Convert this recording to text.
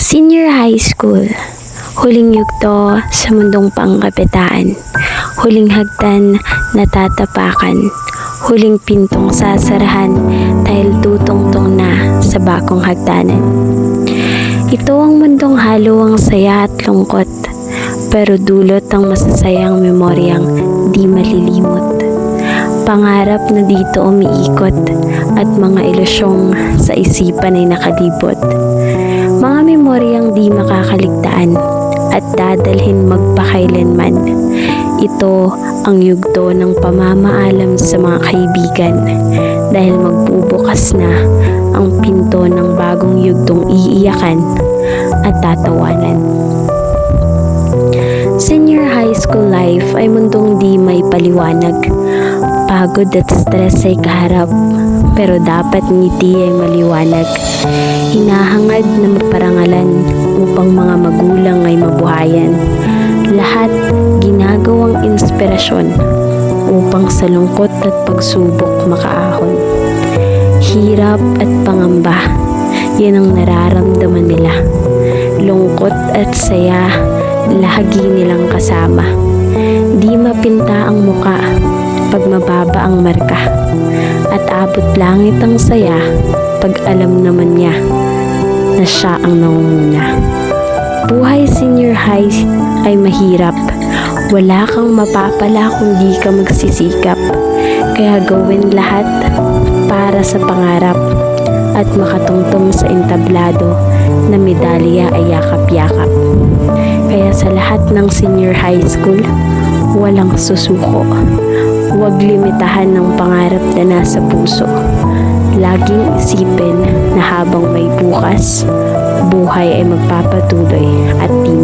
Senior High School, huling yugto sa mundong pangkabataan, huling hagdan na tatapakan, huling pintong sasarahan dahil tutungtong na sa bagong hagdanan. Ito ang mundong halo ang saya at lungkot, pero dulot ang masasayang memoryang di malilimot. Pangarap na dito umiikot at mga ilusyong sa isipan ay nakalibot. Mga memoryang di makakaligtaan at dadalhin magpakailanman. Ito ang yugto ng pamamaalam sa mga kaibigan dahil magbubukas na ang pinto ng bagong yugtong iiyakan at tatawanan. Senior high school life ay mundong di may paliwanag. Pagod at stress ay kaharap, pero dapat ngiti ay maliwanag. Hinahangad na maparangalan upang mga magulang ay mabuhayan. Lahat ginagawang inspirasyon upang sa lungkot at pagsubok makaahon. Hirap at pangamba, yan ang nararamdaman nila. Lungkot at saya, lahagi nilang kasama. Di mapinta ang muka pag mababa ang marka, at abot langit ang saya pag alam naman niya na siya ang nangunguna. Buhay senior high ay mahirap. Wala kang mapapala kung di ka magsisikap. Kaya gawin lahat para sa pangarap at makatungtong sa entablado na medalya ay yakap-yakap. Kaya sa lahat ng senior high school, walang susuko. Huwag limitahan ng pangarap na nasa puso. Laging isipin na habang may bukas, buhay ay magpapatuloy at di